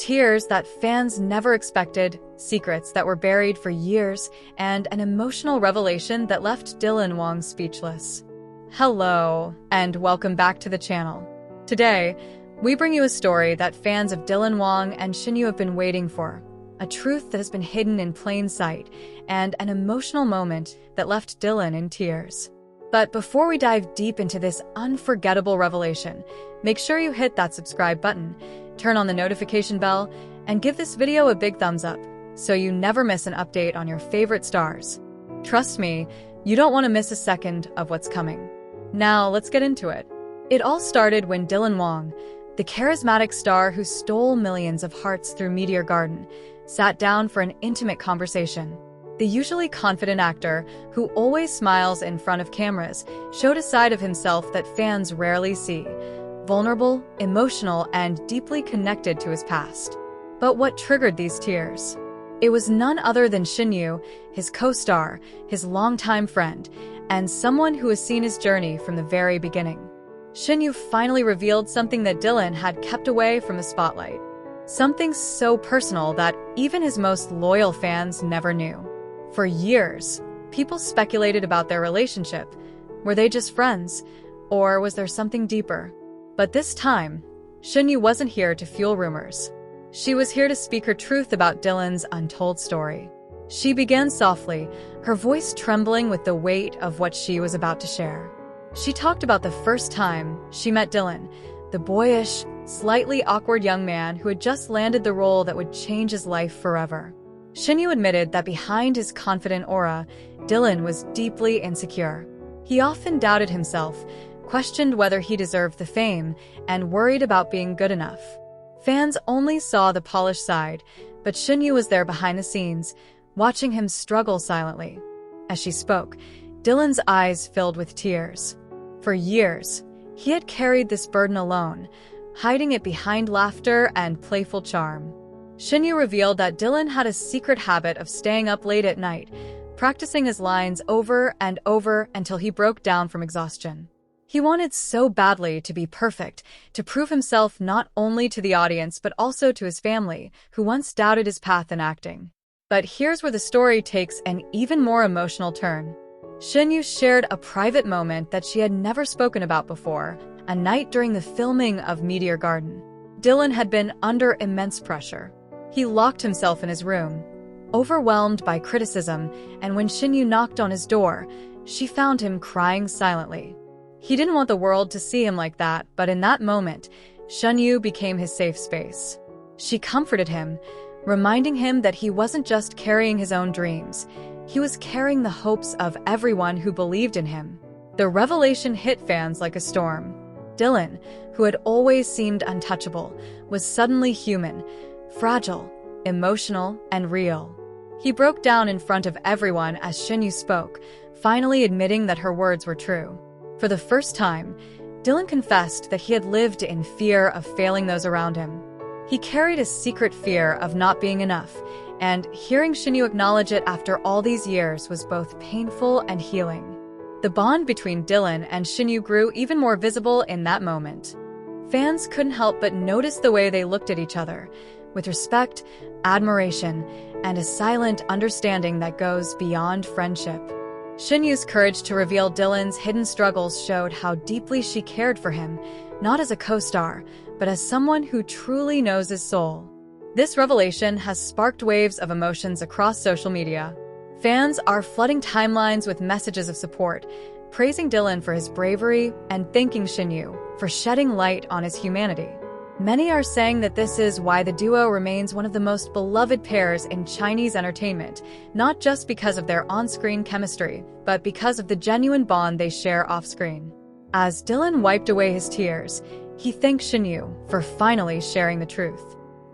Tears that fans never expected, secrets that were buried for years, and an emotional revelation that left Dylan Wang speechless. Hello, and welcome back to the channel. Today, we bring you a story that fans of Dylan Wang and Shen Yue have been waiting for, a truth that has been hidden in plain sight, and an emotional moment that left Dylan in tears. But before we dive deep into this unforgettable revelation, make sure you hit that subscribe button, turn on the notification bell, and give this video a big thumbs up so you never miss an update on your favorite stars. Trust me, you don't want to miss a second of what's coming. Now, let's get into it. It all started when Dylan Wang, the charismatic star who stole millions of hearts through Meteor Garden, sat down for an intimate conversation. The usually confident actor, who always smiles in front of cameras, showed a side of himself that fans rarely see. Vulnerable, emotional, and deeply connected to his past. But what triggered these tears? It was none other than Shen Yue, his co-star, his longtime friend, and someone who has seen his journey from the very beginning. Shen Yue finally revealed something that Dylan had kept away from the spotlight. Something so personal that even his most loyal fans never knew. For years, people speculated about their relationship. Were they just friends? Or was there something deeper? But this time, Shen Yue wasn't here to fuel rumors. She was here to speak her truth about Dylan's untold story. She began softly, her voice trembling with the weight of what she was about to share. She talked about the first time she met Dylan, the boyish, slightly awkward young man who had just landed the role that would change his life forever. Shen Yue admitted that behind his confident aura, Dylan was deeply insecure. He often doubted himself, questioned whether he deserved the fame, and worried about being good enough. Fans only saw the polished side, but Shen Yue was there behind the scenes, watching him struggle silently. As she spoke, Dylan's eyes filled with tears. For years, he had carried this burden alone, hiding it behind laughter and playful charm. Shen Yue revealed that Dylan had a secret habit of staying up late at night, practicing his lines over and over until he broke down from exhaustion. He wanted so badly to be perfect, to prove himself not only to the audience but also to his family, who once doubted his path in acting. But here's where the story takes an even more emotional turn. Shen Yue shared a private moment that she had never spoken about before, a night during the filming of Meteor Garden. Dylan had been under immense pressure. He locked himself in his room, overwhelmed by criticism, and when Shen Yue knocked on his door, she found him crying silently. He didn't want the world to see him like that, but in that moment, Shen Yue became his safe space. She comforted him, reminding him that he wasn't just carrying his own dreams, he was carrying the hopes of everyone who believed in him. The revelation hit fans like a storm. Dylan, who had always seemed untouchable, was suddenly human, fragile, emotional, and real. He broke down in front of everyone as Shen Yue spoke, finally admitting that her words were true. For the first time, Dylan confessed that he had lived in fear of failing those around him. He carried a secret fear of not being enough, and hearing Shen Yue acknowledge it after all these years was both painful and healing. The bond between Dylan and Shen Yue grew even more visible in that moment. Fans couldn't help but notice the way they looked at each other, with respect, admiration, and a silent understanding that goes beyond friendship. Shen Yue's courage to reveal Dylan's hidden struggles showed how deeply she cared for him, not as a co-star, but as someone who truly knows his soul. This revelation has sparked waves of emotions across social media. Fans are flooding timelines with messages of support, praising Dylan for his bravery and thanking Shen Yue for shedding light on his humanity. Many are saying that this is why the duo remains one of the most beloved pairs in Chinese entertainment, not just because of their on-screen chemistry, but because of the genuine bond they share off-screen. As Dylan wiped away his tears, he thanked Shen Yue for finally sharing the truth.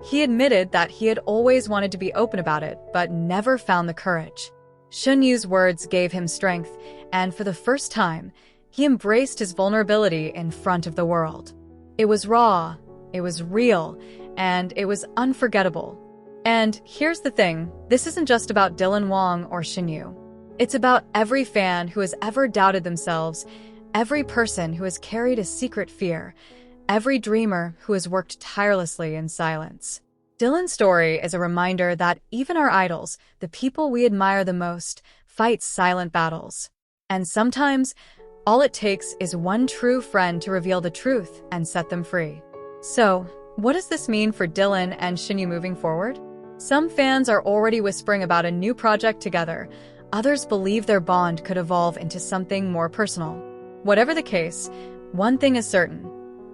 He admitted that he had always wanted to be open about it, but never found the courage. Shen Yue's words gave him strength, and for the first time, he embraced his vulnerability in front of the world. It was raw, it was real, and it was unforgettable. And here's the thing, this isn't just about Dylan Wang or Shen Yue. It's about every fan who has ever doubted themselves, every person who has carried a secret fear, every dreamer who has worked tirelessly in silence. Dylan's story is a reminder that even our idols, the people we admire the most, fight silent battles. And sometimes, all it takes is one true friend to reveal the truth and set them free. So, what does this mean for Dylan and Shen Yue moving forward? Some fans are already whispering about a new project together. Others believe their bond could evolve into something more personal. Whatever the case, one thing is certain: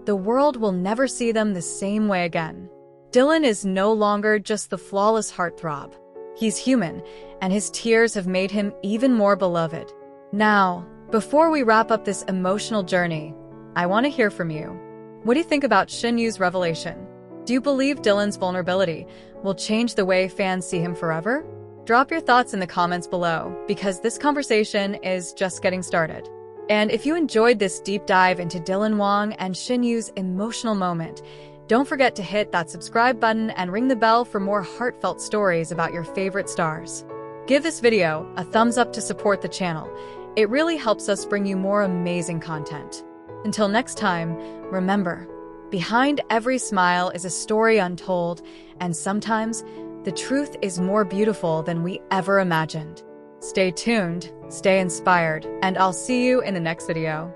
the world will never see them the same way again. Dylan is no longer just the flawless heartthrob. He's human, and his tears have made him even more beloved. Now, before we wrap up this emotional journey, I want to hear from you. What do you think about Shen Yue's revelation? Do you believe Dylan's vulnerability will change the way fans see him forever? Drop your thoughts in the comments below, because this conversation is just getting started. And if you enjoyed this deep dive into Dylan Wang and Shen Yue's emotional moment, don't forget to hit that subscribe button and ring the bell for more heartfelt stories about your favorite stars. Give this video a thumbs up to support the channel. It really helps us bring you more amazing content. Until next time, remember, behind every smile is a story untold, and sometimes the truth is more beautiful than we ever imagined. Stay tuned, stay inspired, and I'll see you in the next video.